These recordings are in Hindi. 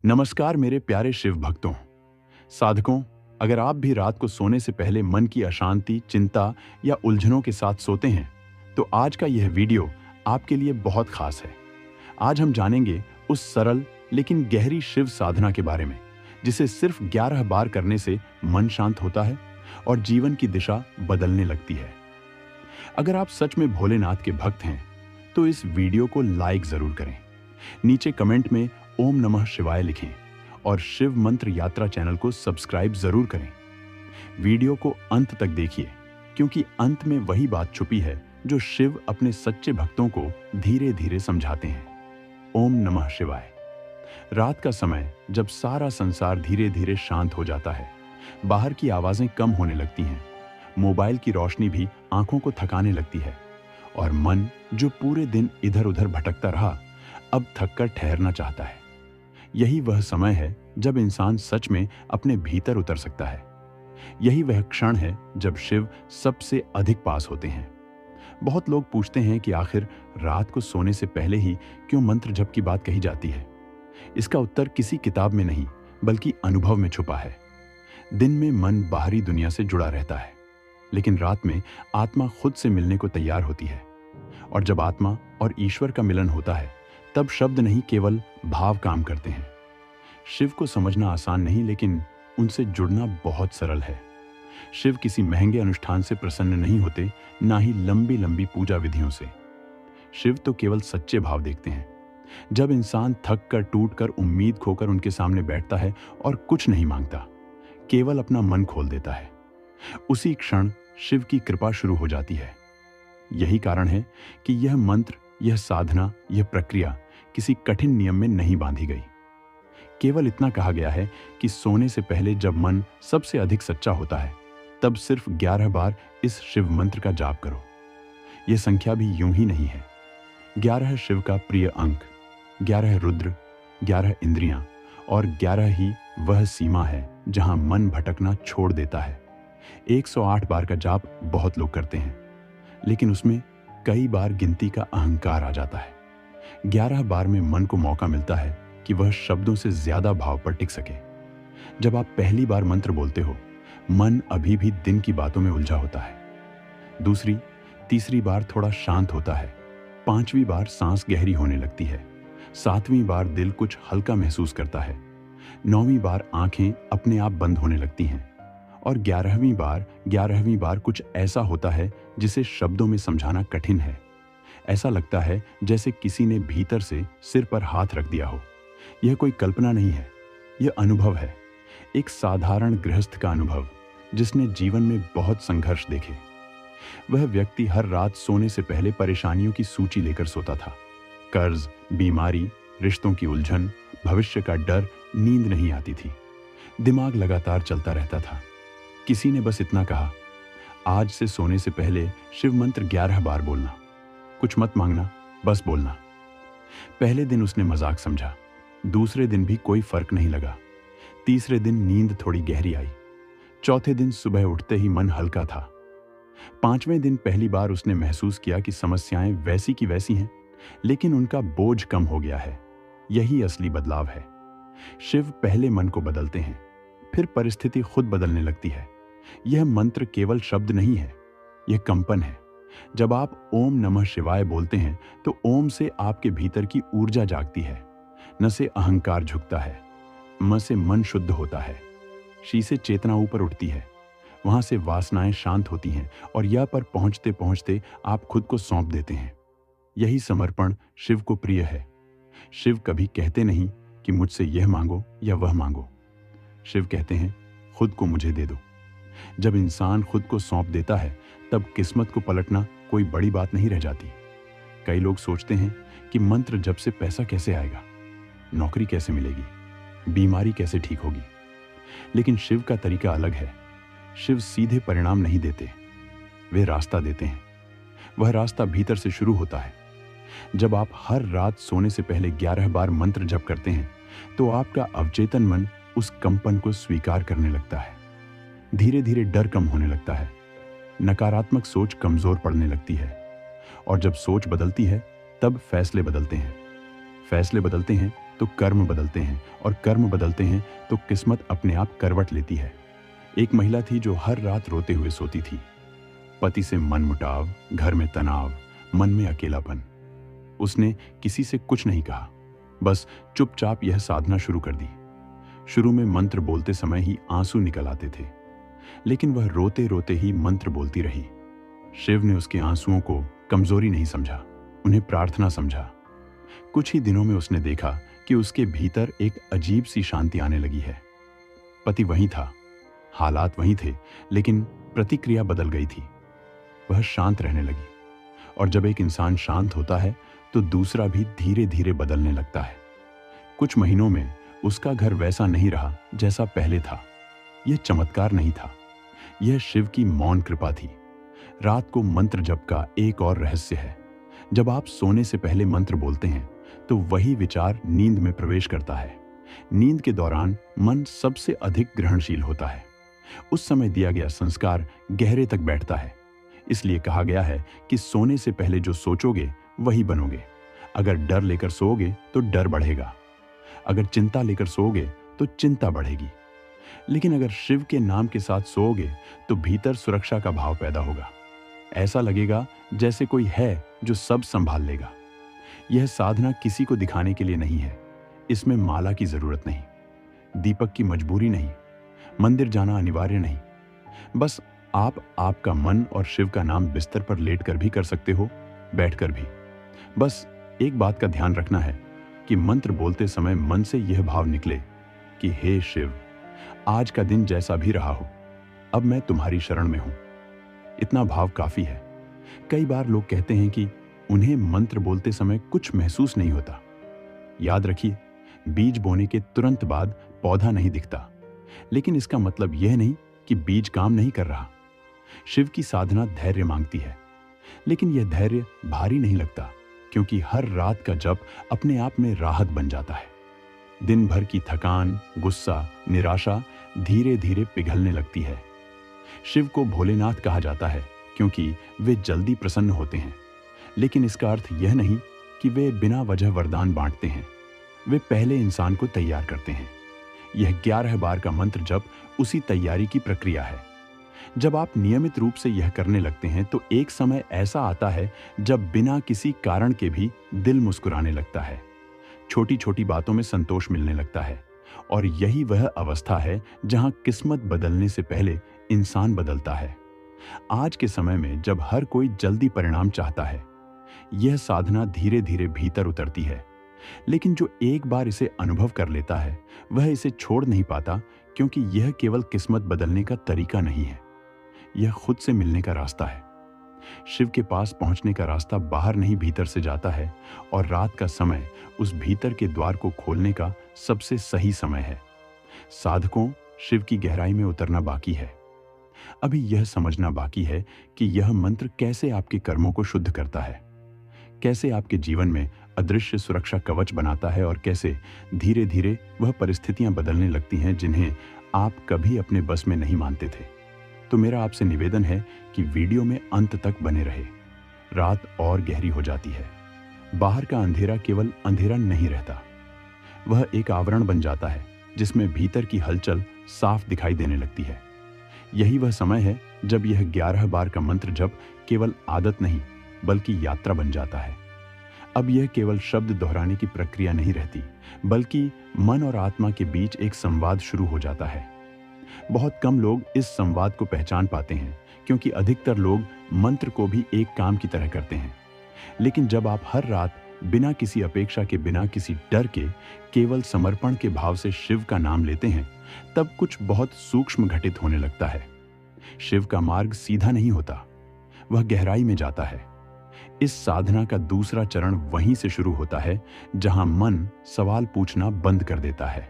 नमस्कार मेरे प्यारे शिव भक्तों, साधकों। अगर आप भी रात को सोने से पहले मन की अशांति, चिंता या उलझनों के साथ सोते हैं, तो आज का यह वीडियो आपके लिए बहुत खास है। आज हम जानेंगे उस सरल लेकिन गहरी शिव साधना के बारे में, जिसे सिर्फ 11 बार करने से मन शांत होता है और जीवन की दिशा बदलने लगती है। अगर आप सच में भोलेनाथ के भक्त हैं, तो इस वीडियो को लाइक जरूर करें। नीचे कमेंट में ओम नमः शिवाय लिखें और शिव मंत्र यात्रा चैनल को सब्सक्राइब जरूर करें। वीडियो को अंत तक देखिए, क्योंकि अंत में वही बात छुपी है जो शिव अपने सच्चे भक्तों को धीरे धीरे समझाते हैं। ओम नमः शिवाय। रात का समय जब सारा संसार धीरे धीरे शांत हो जाता है, बाहर की आवाजें कम होने लगती हैं, मोबाइल की रोशनी भी आंखों को थकाने लगती है और मन जो पूरे दिन इधर उधर भटकता रहा, अब थककर ठहरना चाहता है। यही वह समय है जब इंसान सच में अपने भीतर उतर सकता है। यही वह क्षण है जब शिव सबसे अधिक पास होते हैं। बहुत लोग पूछते हैं कि आखिर रात को सोने से पहले ही क्यों मंत्र जप की बात कही जाती है। इसका उत्तर किसी किताब में नहीं, बल्कि अनुभव में छुपा है। दिन में मन बाहरी दुनिया से जुड़ा रहता है, लेकिन रात में आत्मा खुद से मिलने को तैयार होती है। और जब आत्मा और ईश्वर का मिलन होता है, तब शब्द नहीं, केवल भाव काम करते हैं। शिव को समझना आसान नहीं, लेकिन उनसे जुड़ना बहुत सरल है। शिव किसी महंगे अनुष्ठान से प्रसन्न नहीं होते, ना ही लंबी लंबी पूजा विधियों से। शिव तो केवल सच्चे भाव देखते हैं। जब इंसान थक कर, टूट कर, उम्मीद खोकर उनके सामने बैठता है और कुछ नहीं मांगता, केवल अपना मन खोल देता है, उसी क्षण शिव की कृपा शुरू हो जाती है। यही कारण है कि यह मंत्र, यह साधना, यह प्रक्रिया किसी कठिन नियम में नहीं बांधी गई। केवल इतना कहा गया है कि सोने से पहले जब मन सबसे अधिक सच्चा होता है, तब सिर्फ 11 बार इस शिव मंत्र का जाप करो। यह संख्या भी यूं ही नहीं है। 11 शिव का प्रिय अंक, 11 रुद्र, 11 इंद्रियां और 11 ही वह सीमा है जहां मन भटकना छोड़ देता है। 108 बार का जाप बहुत लोग करते हैं, लेकिन उसमें कई बार गिनती का अहंकार आ जाता है। 11 बार में मन को मौका मिलता है कि वह शब्दों से ज्यादा भाव पर टिक सके। जब आप पहली बार मंत्र बोलते हो, मन अभी भी दिन की बातों में उलझा होता है। दूसरी, तीसरी बार थोड़ा शांत होता है। 5वीं बार सांस गहरी होने लगती है। 7वीं बार दिल कुछ हल्का महसूस करता है। 9वीं बार आंखें अपने आप बंद होने लगती हैं। और 11वीं बार कुछ ऐसा होता है जिसे शब्दों में समझाना कठिन है। ऐसा लगता है जैसे किसी ने भीतर से सिर पर हाथ रख दिया हो। यह कोई कल्पना नहीं है, यह अनुभव है। एक साधारण गृहस्थ का अनुभव, जिसने जीवन में बहुत संघर्ष देखे। वह व्यक्ति हर रात सोने से पहले परेशानियों की सूची लेकर सोता था। कर्ज, बीमारी, रिश्तों की उलझन, भविष्य का डर। नींद नहीं आती थी, दिमाग लगातार चलता रहता था। किसी ने बस इतना कहा, आज से सोने से पहले शिव मंत्र 11 बार बोलना, कुछ मत मांगना, बस बोलना। पहले दिन उसने मजाक समझा, दूसरे दिन भी कोई फर्क नहीं लगा, तीसरे दिन नींद थोड़ी गहरी आई, चौथे दिन सुबह उठते ही मन हल्का था, 5वें दिन पहली बार उसने महसूस किया कि समस्याएं वैसी की वैसी हैं, लेकिन उनका बोझ कम हो गया है। यही असली बदलाव है। शिव पहले मन को बदलते हैं, फिर परिस्थिति खुद बदलने लगती है। यह मंत्र केवल शब्द नहीं है, यह कंपन है। जब आप ओम नमः शिवाय बोलते हैं, तो ओम से आपके भीतर की ऊर्जा जागती है, न से अहंकार झुकता है, म से मन शुद्ध होता है, शी से चेतना ऊपर उठती है, वहां से वासनाएं शांत होती हैं और यह पर पहुंचते पहुंचते आप खुद को सौंप देते हैं। यही समर्पण शिव को प्रिय है। शिव कभी कहते नहीं कि मुझसे यह मांगो या वह मांगो। शिव कहते हैं, खुद को मुझे दे दो। जब इंसान खुद को सौंप देता है, तब किस्मत को पलटना कोई बड़ी बात नहीं रह जाती। कई लोग सोचते हैं कि मंत्र जप से पैसा कैसे आएगा, नौकरी कैसे मिलेगी, बीमारी कैसे ठीक होगी। लेकिन शिव का तरीका अलग है। शिव सीधे परिणाम नहीं देते, वे रास्ता देते हैं। वह रास्ता भीतर से शुरू होता है। जब आप हर रात सोने से पहले 11 बार मंत्र जप करते हैं, तो आपका अवचेतन मन उस कंपन को स्वीकार करने लगता है। धीरे धीरे डर कम होने लगता है, नकारात्मक सोच कमजोर पड़ने लगती है, और जब सोच बदलती है, तब फैसले बदलते हैं। फैसले बदलते हैं तो कर्म बदलते हैं, और कर्म बदलते हैं तो किस्मत अपने आप करवट लेती है। एक महिला थी जो हर रात रोते हुए सोती थी। पति से मनमुटाव, घर में तनाव, मन में अकेलापन। उसने किसी से कुछ नहीं कहा, बस चुपचाप यह साधना शुरू कर दी। शुरू में मंत्र बोलते समय ही आंसू निकल आते थे, लेकिन वह रोते रोते ही मंत्र बोलती रही। शिव ने उसके आंसुओं को कमजोरी नहीं समझा, उन्हें प्रार्थना समझा। कुछ ही दिनों में उसने देखा कि उसके भीतर एक अजीब सी शांति आने लगी है। पति वहीं था, हालात वहीं थे, लेकिन प्रतिक्रिया बदल गई थी। वह शांत रहने लगी, और जब एक इंसान शांत होता है तो दूसरा भी धीरे धीरे बदलने लगता है। कुछ महीनों में उसका घर वैसा नहीं रहा जैसा पहले था। यह चमत्कार नहीं था, यह शिव की मौन कृपा थी। रात को मंत्र जप का एक और रहस्य है। जब आप सोने से पहले मंत्र बोलते हैं तो वही विचार नींद में प्रवेश करता है। नींद के दौरान मन सबसे अधिक ग्रहणशील होता है। उस समय दिया गया संस्कार गहरे तक बैठता है। इसलिए कहा गया है कि सोने से पहले जो सोचोगे वही बनोगे। अगर डर लेकर सोओगे तो डर बढ़ेगा, अगर चिंता लेकर सोओगे तो चिंता बढ़ेगी। लेकिन अगर शिव के नाम के साथ सोओगे तो भीतर सुरक्षा का भाव पैदा होगा। ऐसा लगेगा जैसे कोई है जो सब संभाल लेगा। यह साधना किसी को दिखाने के लिए नहीं है। इसमें माला की जरूरत नहीं, दीपक की मजबूरी नहीं, मंदिर जाना अनिवार्य नहीं। बस आप आपका मन और शिव का नाम बिस्तर पर लेटकर भी कर सकते हो, बैठकर भी। बस एक बात का ध्यान रखना है कि मंत्र बोलते समय मन से यह भाव निकले कि हे शिव, आज का दिन जैसा भी रहा हो, अब मैं तुम्हारी शरण में हूं। इतना भाव काफी है। कई बार लोग कहते हैं कि उन्हें मंत्र बोलते समय कुछ महसूस नहीं होता। याद रखिए, बीज बोने के तुरंत बाद पौधा नहीं दिखता, लेकिन इसका मतलब यह नहीं कि बीज काम नहीं कर रहा। शिव की साधना धैर्य मांगती है, लेकिन यह धैर्य भारी नहीं लगता, क्योंकि हर रात का जप अपने आप में राहत बन जाता है। दिन भर की थकान, गुस्सा, निराशा धीरे धीरे पिघलने लगती है। शिव को भोलेनाथ कहा जाता है क्योंकि वे जल्दी प्रसन्न होते हैं, लेकिन इसका अर्थ यह नहीं कि वे बिना वजह वरदान बांटते हैं। वे पहले इंसान को तैयार करते हैं। यह 11 बार का मंत्र जप उसी तैयारी की प्रक्रिया है। जब आप नियमित रूप से यह करने लगते हैं तो एक समय ऐसा आता है जब बिना किसी कारण के भी दिल मुस्कुराने लगता है। छोटी छोटी बातों में संतोष मिलने लगता है, और यही वह अवस्था है जहां किस्मत बदलने से पहले इंसान बदलता है। आज के समय में जब हर कोई जल्दी परिणाम चाहता है, यह साधना धीरे धीरे भीतर उतरती है। लेकिन जो एक बार इसे अनुभव कर लेता है वह इसे छोड़ नहीं पाता, क्योंकि यह केवल किस्मत बदलने का तरीका नहीं है, यह खुद से मिलने का रास्ता है। शिव के पास पहुंचने का रास्ता बाहर नहीं भीतर से जाता है, और रात का समय उस भीतर के द्वार को खोलने का सबसे सही समय है। साधकों, शिव की गहराई में उतरना बाकी है। अभी यह समझना बाकी है कि यह मंत्र कैसे आपके कर्मों को शुद्ध करता है, कैसे आपके जीवन में अदृश्य सुरक्षा कवच बनाता है, और कैसे धीरे धीरे वह परिस्थितियां बदलने लगती हैं जिन्हें आप कभी अपने बस में नहीं मानते थे। तो मेरा आपसे निवेदन है कि वीडियो में अंत तक बने रहे। रात और गहरी हो जाती है। बाहर का अंधेरा केवल अंधेरा नहीं रहता, वह एक आवरण बन जाता है जिसमें भीतर की हलचल साफ दिखाई देने लगती है। यही वह समय है जब यह 11 बार का मंत्र जप केवल आदत नहीं बल्कि यात्रा बन जाता है। अब यह केवल शब्द दोहराने की प्रक्रिया नहीं रहती, बल्कि मन और आत्मा के बीच एक संवाद शुरू हो जाता है। बहुत कम लोग इस संवाद को पहचान पाते हैं, क्योंकि अधिकतर लोग मंत्र को भी एक काम की तरह करते हैं। लेकिन जब आप हर रात बिना किसी अपेक्षा के, बिना किसी डर के, केवल समर्पण के भाव से शिव का नाम लेते हैं, तब कुछ बहुत सूक्ष्म घटित होने लगता है। शिव का मार्ग सीधा नहीं होता, वह गहराई में जाता है। इस साधना का दूसरा चरण वहीं से शुरू होता है जहां मन सवाल पूछना बंद कर देता है।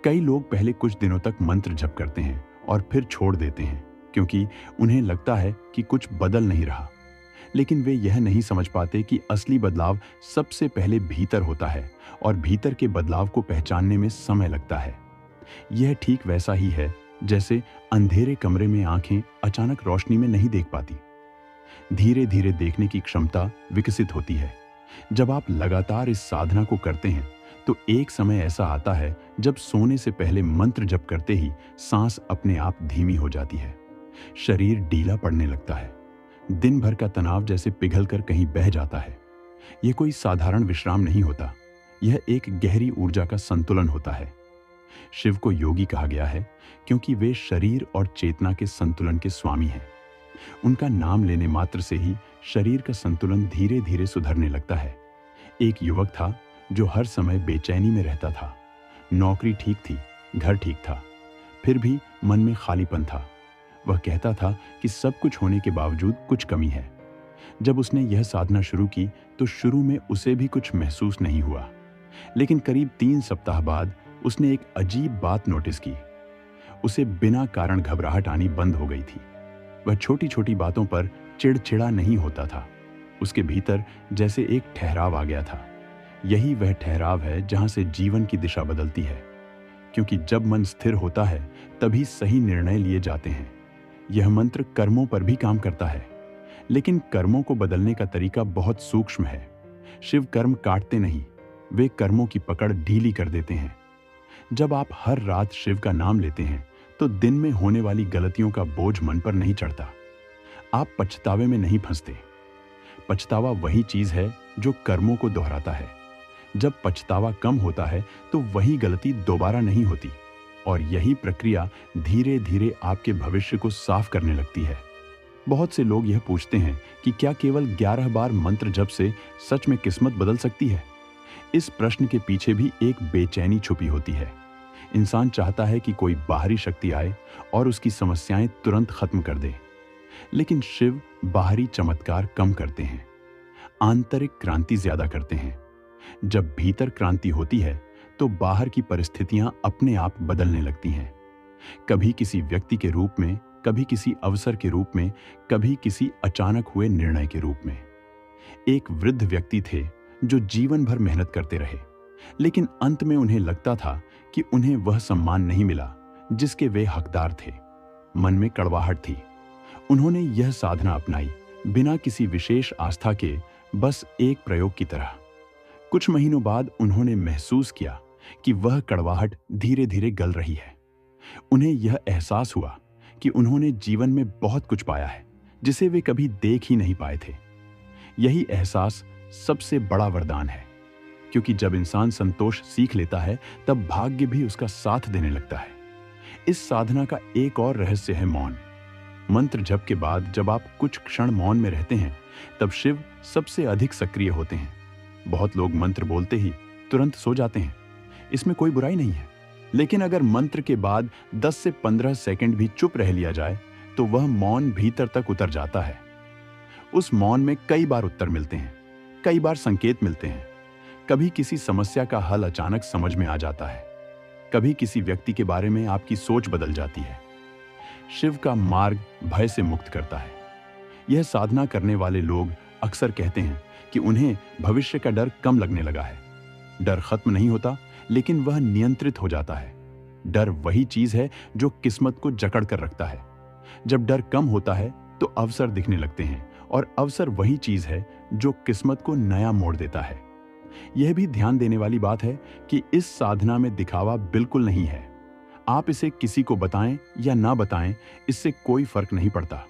कई लोग पहले कुछ दिनों तक मंत्र जप करते हैं और फिर छोड़ देते हैं, क्योंकि उन्हें लगता है कि कुछ बदल नहीं रहा। लेकिन वे यह नहीं समझ पाते कि असली बदलाव सबसे पहले भीतर होता है, और भीतर के बदलाव को पहचानने में समय लगता है। यह ठीक वैसा ही है जैसे अंधेरे कमरे में आंखें अचानक रोशनी में नहीं देख पाती। धीरे धीरे देखने की क्षमता विकसित होती है। जब आप लगातार इस साधना को करते हैं तो एक समय ऐसा आता है जब सोने से पहले मंत्र जप करते ही सांस अपने आप धीमी हो जाती है, शरीर ढीला पड़ने लगता है, दिन भर का तनाव जैसे पिघलकर कहीं बह जाता है। यह कोई साधारण विश्राम नहीं होता, यह एक गहरी ऊर्जा का संतुलन होता है। शिव को योगी कहा गया है क्योंकि वे शरीर और चेतना के संतुलन के स्वामी हैं। उनका नाम लेने मात्र से ही शरीर का संतुलन धीरे धीरे सुधरने लगता है। एक युवक था जो हर समय बेचैनी में रहता था। नौकरी ठीक थी, घर ठीक था, फिर भी मन में खालीपन था। वह कहता था कि सब कुछ होने के बावजूद कुछ कमी है। जब उसने यह साधना शुरू की तो शुरू में उसे भी कुछ महसूस नहीं हुआ, लेकिन करीब 3 सप्ताह बाद उसने एक अजीब बात नोटिस की। उसे बिना कारण घबराहट आनी बंद हो गई थी। वह छोटी छोटी बातों पर चिड़चिड़ा नहीं होता था। उसके भीतर जैसे एक ठहराव आ गया था। यही वह ठहराव है जहां से जीवन की दिशा बदलती है, क्योंकि जब मन स्थिर होता है तभी सही निर्णय लिए जाते हैं। यह मंत्र कर्मों पर भी काम करता है, लेकिन कर्मों को बदलने का तरीका बहुत सूक्ष्म है। शिव कर्म काटते नहीं, वे कर्मों की पकड़ ढीली कर देते हैं। जब आप हर रात शिव का नाम लेते हैं तो दिन में होने वाली गलतियों का बोझ मन पर नहीं चढ़ता। आप पछतावे में नहीं फंसते। पछतावा वही चीज है जो कर्मों को दोहराता है। जब पछतावा कम होता है तो वही गलती दोबारा नहीं होती, और यही प्रक्रिया धीरे धीरे आपके भविष्य को साफ करने लगती है। बहुत से लोग यह पूछते हैं कि क्या केवल 11 बार मंत्र जप से सच में किस्मत बदल सकती है? इस प्रश्न के पीछे भी एक बेचैनी छुपी होती है। इंसान चाहता है कि कोई बाहरी शक्ति आए और उसकी समस्याएं तुरंत खत्म कर दे, लेकिन शिव बाहरी चमत्कार कम करते हैं, आंतरिक क्रांति ज्यादा करते हैं। जब भीतर क्रांति होती है तो बाहर की परिस्थितियां अपने आप बदलने लगती हैं, कभी किसी व्यक्ति के रूप में, कभी किसी अवसर के रूप में, कभी किसी अचानक हुए निर्णय के रूप में। एक वृद्ध व्यक्ति थे जो जीवन भर मेहनत करते रहे, लेकिन अंत में उन्हें लगता था कि उन्हें वह सम्मान नहीं मिला जिसके वे हकदार थे। मन में कड़वाहट थी। उन्होंने यह साधना अपनाई, बिना किसी विशेष आस्था के, बस एक प्रयोग की तरह। कुछ महीनों बाद उन्होंने महसूस किया कि वह कड़वाहट धीरे धीरे गल रही है। उन्हें यह एहसास हुआ कि उन्होंने जीवन में बहुत कुछ पाया है जिसे वे कभी देख ही नहीं पाए थे। यही एहसास सबसे बड़ा वरदान है, क्योंकि जब इंसान संतोष सीख लेता है तब भाग्य भी उसका साथ देने लगता है। इस साधना का एक और रहस्य है मौन। मंत्र जप के बाद जब आप कुछ क्षण मौन में रहते हैं तब शिव सबसे अधिक सक्रिय होते हैं। बहुत लोग मंत्र बोलते ही तुरंत सो जाते हैं, इसमें कोई बुराई नहीं है, लेकिन अगर मंत्र के बाद 10 से 15 सेकंड भी चुप रह लिया जाए तो वह मौन भीतर तक उतर जाता है। उस मौन में कई बार उत्तर मिलते हैं, कई बार संकेत मिलते हैं। कभी किसी समस्या का हल अचानक समझ में आ जाता है, कभी किसी व्यक्ति के बारे में आपकी सोच बदल जाती है। शिव का मार्ग भय से मुक्त करता है। यह साधना करने वाले लोग अक्सर कहते हैं कि उन्हें भविष्य का डर कम लगने लगा है। डर खत्म नहीं होता, लेकिन वह नियंत्रित हो जाता है। डर वही चीज है जो किस्मत को जकड़ कर रखता है। जब डर कम होता है तो अवसर दिखने लगते हैं, और अवसर वही चीज है जो किस्मत को नया मोड़ देता है। यह भी ध्यान देने वाली बात है कि इस साधना में दिखावा बिल्कुल नहीं है। आप इसे किसी को बताएं या ना बताएं, इससे कोई फर्क नहीं पड़ता।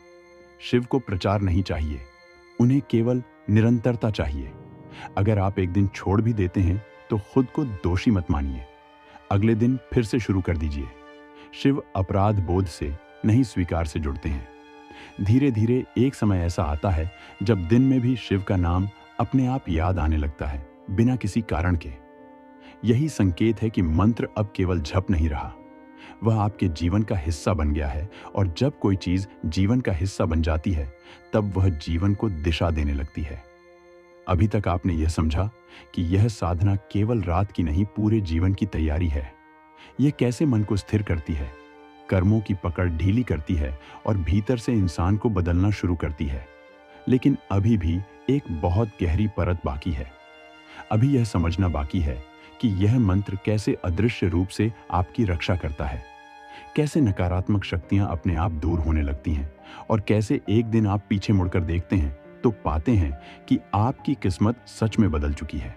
शिव को प्रचार नहीं चाहिए, उन्हें केवल निरंतरता चाहिए। अगर आप एक दिन छोड़ भी देते हैं तो खुद को दोषी मत मानिए, अगले दिन फिर से शुरू कर दीजिए। शिव अपराध बोध से नहीं, स्वीकार से जुड़ते हैं। धीरे धीरे एक समय ऐसा आता है जब दिन में भी शिव का नाम अपने आप याद आने लगता है, बिना किसी कारण के। यही संकेत है कि मंत्र अब केवल जप नहीं रहा, वह आपके जीवन का हिस्सा बन गया है। और जब कोई चीज जीवन का हिस्सा बन जाती है तब वह जीवन को दिशा देने लगती है। अभी तक आपने यह समझा कि यह साधना केवल रात की नहीं, पूरे जीवन की तैयारी है। यह कैसे मन को स्थिर करती है, कर्मों की पकड़ ढीली करती है और भीतर से इंसान को बदलना शुरू करती है। लेकिन अभी भी एक बहुत गहरी परत बाकी है। अभी यह समझना बाकी है कि यह मंत्र कैसे अदृश्य रूप से आपकी रक्षा करता है, कैसे नकारात्मक शक्तियां अपने आप दूर होने लगती हैं, और कैसे एक दिन आप पीछे मुड़कर देखते हैं तो पाते हैं कि आपकी किस्मत सच में बदल चुकी है।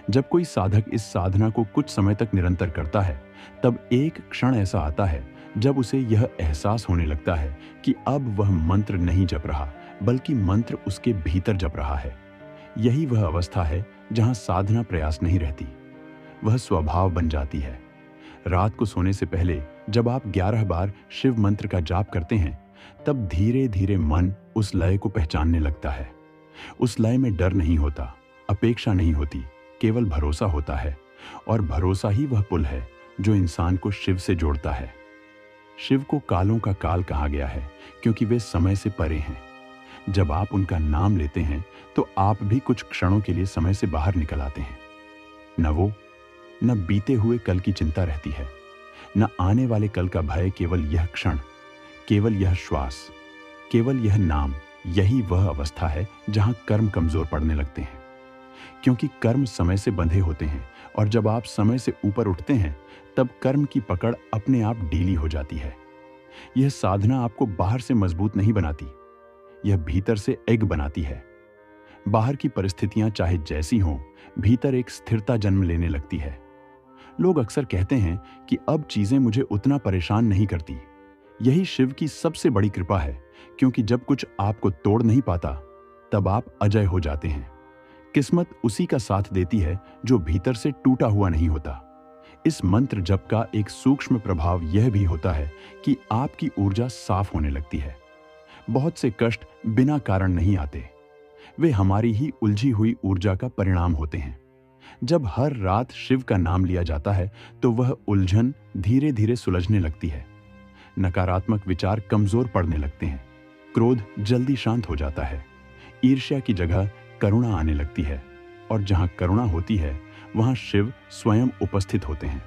जब कोई साधक इस साधना को कुछ समय तक निरंतर करता है, तब एक क्षण ऐसा आता है जब उसे यह एहसास होने लगता है कि अब वह मंत्र नहीं जप रहा, बल्कि मंत्र उसके भीतर जप रहा है। यही वह अवस्था है जहां साधना प्रयास नहीं रहती, वह स्वभाव बन जाती है। रात को सोने से पहले जब आप 11 बार शिव मंत्र का जाप करते हैं, तब धीरे धीरे मन उस लय को पहचानने लगता है। उस लय में डर नहीं होता, अपेक्षा नहीं होती, केवल भरोसा होता है। और भरोसा ही वह पुल है जो इंसान को शिव से जोड़ता है। शिव को कालों का काल कहा गया है क्योंकि वे समय से परे हैं। जब आप उनका नाम लेते हैं तो आप भी कुछ क्षणों के लिए समय से बाहर निकल आते हैं। न बीते हुए कल की चिंता रहती है, न आने वाले कल का भय। केवल यह क्षण, केवल यह श्वास, केवल यह नाम, यही वह अवस्था है जहां कर्म कमजोर पड़ने लगते हैं। क्योंकि कर्म समय से बंधे होते हैं और जब आप समय से ऊपर उठते हैं तब कर्म की पकड़ अपने आप ढीली हो जाती है। यह साधना आपको बाहर से मजबूत नहीं बनाती, यह भीतर से एग बनाती है। बाहर की परिस्थितियां चाहे जैसी हों, भीतर एक स्थिरता जन्म लेने लगती है। लोग अक्सर कहते हैं कि अब चीजें मुझे उतना परेशान नहीं करती। यही शिव की सबसे बड़ी कृपा है, क्योंकि जब कुछ आपको तोड़ नहीं पाता तब आप अजय हो जाते हैं। किस्मत उसी का साथ देती है जो भीतर से टूटा हुआ नहीं होता। इस मंत्र जप का एक सूक्ष्म प्रभाव यह भी होता है कि आपकी ऊर्जा साफ होने लगती है। बहुत से कष्ट बिना कारण नहीं आते, वे हमारी ही उलझी हुई ऊर्जा का परिणाम होते हैं। जब हर रात शिव का नाम लिया जाता है तो वह उलझन धीरे धीरे सुलझने लगती है। नकारात्मक विचार कमजोर पड़ने लगते हैं, क्रोध जल्दी शांत हो जाता है, ईर्ष्या की जगह करुणा आने लगती है, और जहां करुणा होती है वहां शिव स्वयं उपस्थित होते हैं।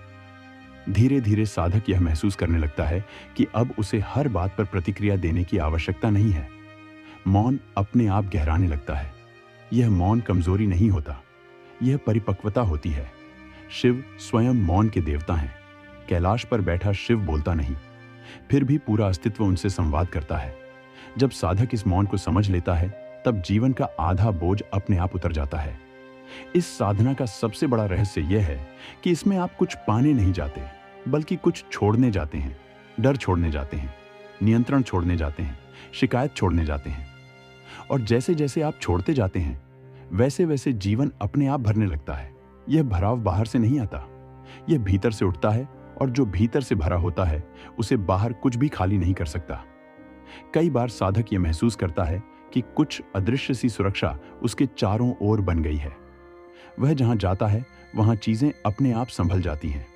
धीरे धीरे साधक यह महसूस करने लगता है कि अब उसे हर बात पर प्रतिक्रिया देने की आवश्यकता नहीं है। मौन अपने आप गहराने लगता है। यह मौन कमजोरी नहीं होता, यह परिपक्वता होती है। शिव स्वयं मौन के देवता हैं। कैलाश पर बैठा शिव बोलता नहीं, फिर भी पूरा अस्तित्व उनसे संवाद करता है। जब साधक इस मौन को समझ लेता है तब जीवन का आधा बोझ अपने आप उतर जाता है। इस साधना का सबसे बड़ा रहस्य यह है कि इसमें आप कुछ पाने नहीं जाते, बल्कि कुछ छोड़ने जाते हैं। डर छोड़ने जाते हैं, नियंत्रण छोड़ने जाते हैं, शिकायत छोड़ने जाते हैं। और जैसे जैसे आप छोड़ते जाते हैं वैसे वैसे जीवन अपने आप भरने लगता है। यह भराव बाहर से नहीं आता, यह भीतर से उठता है, और जो भीतर से भरा होता है उसे बाहर कुछ भी खाली नहीं कर सकता। कई बार साधक यह महसूस करता है कि कुछ अदृश्य सी सुरक्षा उसके चारों ओर बन गई है। वह जहां जाता है वहां चीजें अपने आप संभल जाती हैं।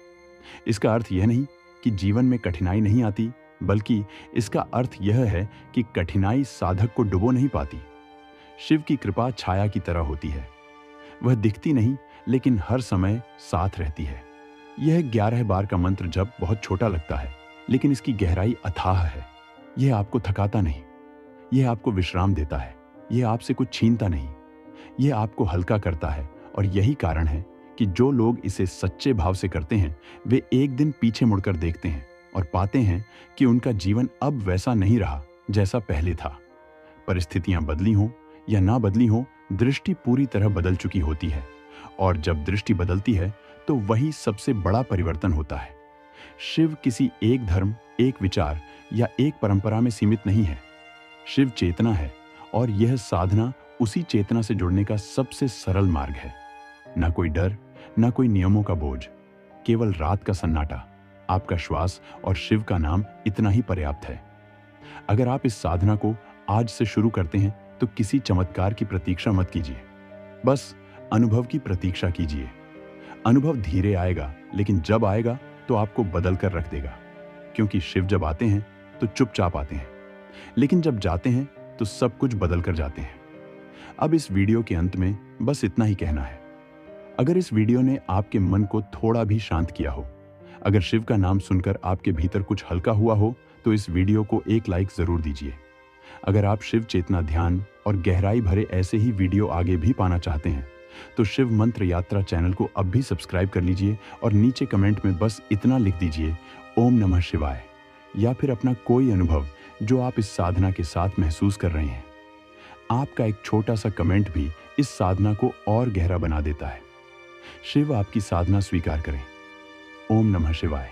इसका अर्थ यह नहीं कि जीवन में कठिनाई नहीं आती, बल्कि इसका अर्थ यह है कि कठिनाई साधक को डुबो नहीं पाती। शिव की कृपा छाया की तरह होती है, वह दिखती नहीं लेकिन हर समय साथ रहती है। यह 11 बार का मंत्र जप बहुत छोटा लगता है, लेकिन इसकी गहराई अथाह है। यह आपको थकाता नहीं, यह आपको विश्राम देता है, यह आपसे कुछ छीनता नहीं, यह आपको हल्का करता है। और यही कारण है कि जो लोग इसे सच्चे भाव से करते हैं वे एक दिन पीछे मुड़कर देखते हैं और पाते हैं कि उनका जीवन अब वैसा नहीं रहा जैसा पहले था। परिस्थितियां बदली हों या ना बदली हों, दृष्टि पूरी तरह बदल चुकी होती है, और जब दृष्टि बदलती है तो वही सबसे बड़ा परिवर्तन होता है। शिव किसी एक धर्म, एक विचार या एक परंपरा में सीमित नहीं है। शिव चेतना है, और यह साधना उसी चेतना से जुड़ने का सबसे सरल मार्ग है। ना कोई डर, ना कोई नियमों का बोझ, केवल रात का सन्नाटा, आपका श्वास और शिव का नाम, इतना ही पर्याप्त है। अगर आप इस साधना को आज से शुरू करते हैं तो किसी चमत्कार की प्रतीक्षा मत कीजिए, बस अनुभव की प्रतीक्षा कीजिए। अनुभव धीरे आएगा, लेकिन जब आएगा तो आपको बदल कर रख देगा। क्योंकि शिव जब आते हैं तो चुपचाप आते हैं, लेकिन जब जाते हैं तो सब कुछ बदल कर जाते हैं। अब इस वीडियो के अंत में बस इतना ही कहना है। अगर इस वीडियो ने आपके मन को थोड़ा भी शांत किया हो, अगर शिव का नाम सुनकर आपके भीतर कुछ हल्का हुआ हो, तो इस वीडियो को एक लाइक जरूर दीजिए। अगर आप शिव चेतना ध्यान और गहराई भरे ऐसे ही वीडियो आगे भी पाना चाहते हैं तो शिव मंत्र यात्रा चैनल को अब भी सब्सक्राइब कर लीजिए, और नीचे कमेंट में बस इतना लिख दीजिए, ओम नमः शिवाय, या फिर अपना कोई अनुभव जो आप इस साधना के साथ महसूस कर रहे हैं। आपका एक छोटा सा कमेंट भी इस साधना को और गहरा बना देता है। शिव आपकी साधना स्वीकार करें। ओम नमः शिवाय।